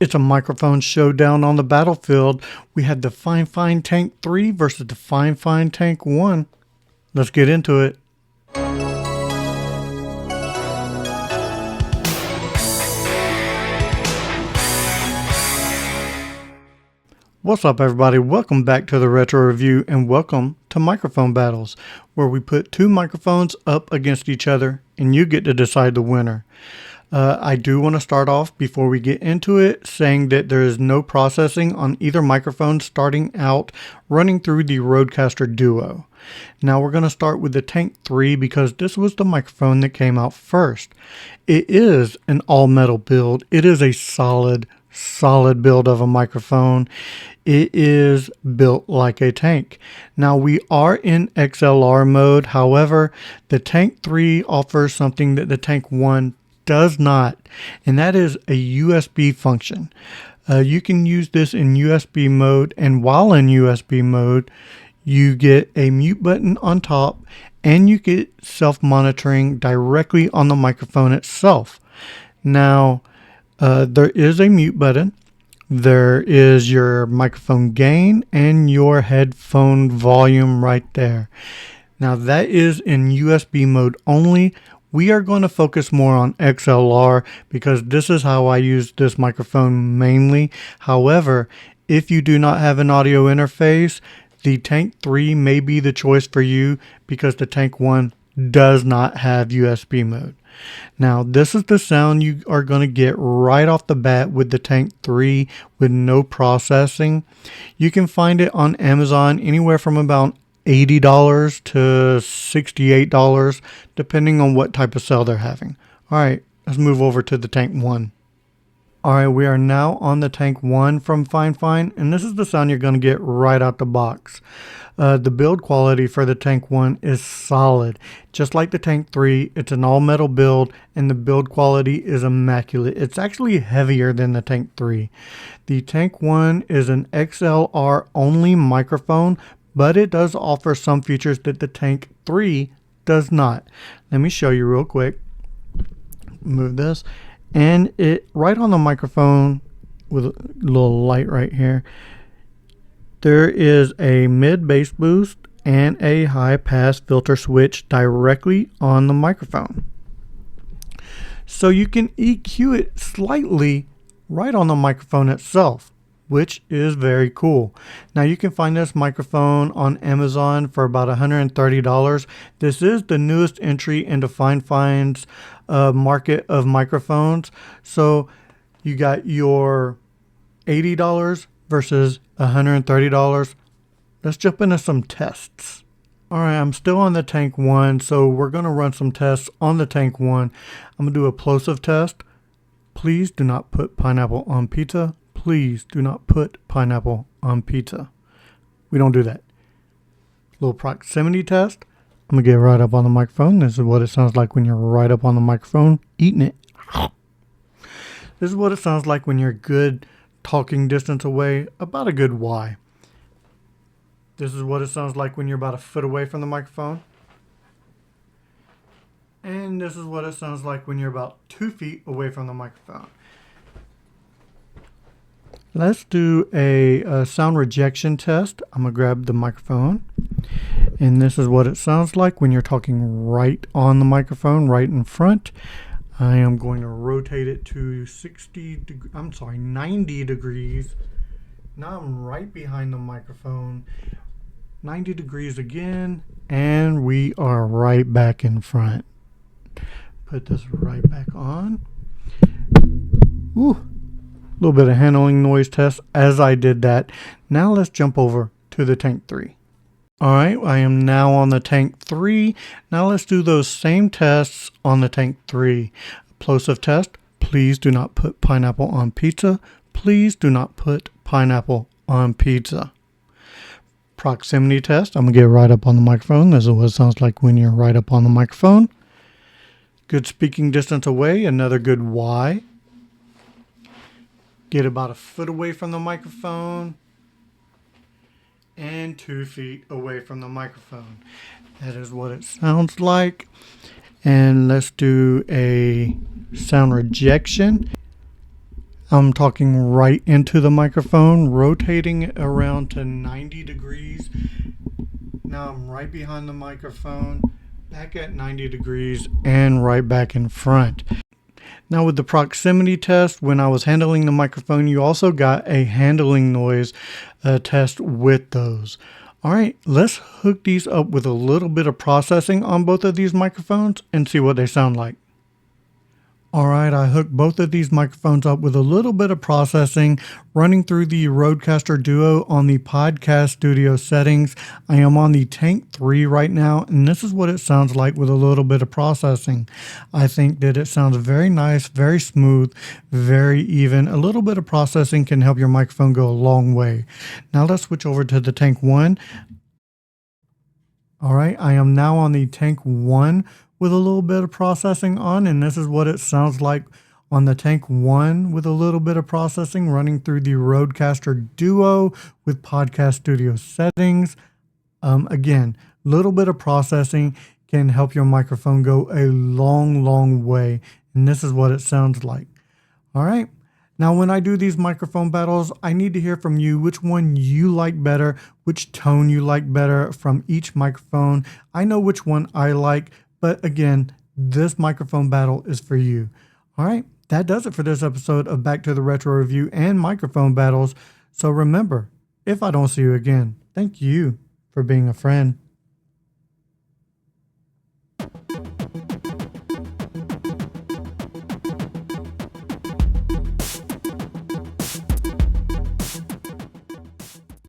It's a microphone showdown on the battlefield. We had the Fifine Tank 3 versus the Fifine Tank 1. Let's get into it. What's up, everybody? Welcome back to the Retro Review and welcome to Microphone Battles, where we put two microphones up against each other and you get to decide the winner. I do want to start off before we get into it saying that there is no processing on either microphone starting out running through the Rodecaster Duo. Now we're going to start with the Tank 3 because this was the microphone that came out first. It is an all-metal build. It is a solid build of a microphone. It is built like a tank. Now we are in XLR mode. However, the Tank 3 offers something that the Tank 1 does not, and that is a USB function. You can use this in USB mode, and while in USB mode, you get a mute button on top and you get self-monitoring directly on the microphone itself. Now, there is a mute button. There is your microphone gain and your headphone volume right there. Now that is in USB mode only. We are going to focus more on XLR because this is how I use this microphone mainly. However, if you do not have an audio interface, the Tank 3 may be the choice for you because the Tank 1 does not have USB mode. Now, this is the sound you are going to get right off the bat with the Tank 3 with no processing. You can find it on Amazon anywhere from about $80 to $68, depending on what type of sale they're having. All right, let's move over to the Tank 1. All right, we are now on the Tank 1 from Fifine, and this is the sound you're going to get right out the box. The build quality for the Tank 1 is solid. Just like the Tank 3, it's an all-metal build, and the build quality is immaculate. It's actually heavier than the Tank 3. The Tank 1 is an XLR-only microphone, but it does offer some features that the Tank 3 does not. Let me show you real quick. Move this. And it right on the microphone with a little light right here, there is a mid bass boost and a high pass filter switch directly on the microphone. So you can EQ it slightly right on the microphone itself, which is very cool. Now you can find this microphone on Amazon for about $130. This is the newest entry into Fifine's market of microphones. So you got your $80 versus $130. Let's jump into some tests. All right, I'm still on the Tank 1, so we're going to run some tests on the Tank 1. I'm going to do a plosive test. Please do not put pineapple on pizza. Please do not put pineapple on pizza. We don't do that. Little proximity test. I'm going to get right up on the microphone. This is what it sounds like when you're right up on the microphone eating it. This is what it sounds like when you're good talking distance away, about a good Y. This is what it sounds like when you're about a foot away from the microphone. And this is what it sounds like when you're about 2 feet away from the microphone. Let's do a sound rejection test. I'm going to grab the microphone. And this is what it sounds like when you're talking right on the microphone, right in front. I am going to rotate it to 90 degrees. Now I'm right behind the microphone. 90 degrees again. And we are right back in front. Put this right back on. Ooh. A little bit of handling noise test as I did that. Now let's jump over to the Tank 3. All right, I am now on the Tank 3. Now let's do those same tests on the Tank 3. Plosive test. Please do not put pineapple on pizza. Please do not put pineapple on pizza. Proximity test. I'm going to get right up on the microphone. This is what it sounds like when you're right up on the microphone. Good speaking distance away. Another good Y. Get about a foot away from the microphone and 2 feet away from the microphone. That is what it sounds like. And let's do a sound rejection. I'm talking right into the microphone, rotating it around to 90 degrees. Now I'm right behind the microphone, back at 90 degrees, and right back in front. Now with the proximity test, when I was handling the microphone, you also got a handling noise test with those. All right, let's hook these up with a little bit of processing on both of these microphones and see what they sound like. All right, I hooked both of these microphones up with a little bit of processing running through the Rodecaster Duo on the Podcast Studio settings. I am on the Tank 3 right now, and this is what it sounds like with a little bit of processing. I think that it sounds very nice, very smooth, very even. A little bit of processing can help your microphone go a long way. Now let's switch over to the Tank 1. All right, I am now on the Tank 1 with a little bit of processing on, and this is what it sounds like on the Tank 1 with a little bit of processing running through the Rodecaster Duo with Podcast Studio settings. Again, little bit of processing can help your microphone go a long, long way, and this is what it sounds like. All right. Now, when I do these microphone battles, I need to hear from you which one you like better, which tone you like better from each microphone. I know which one I like, but again, this microphone battle is for you. All right, that does it for this episode of Back to the Retro Review and Microphone Battles. So remember, if I don't see you again, thank you for being a friend.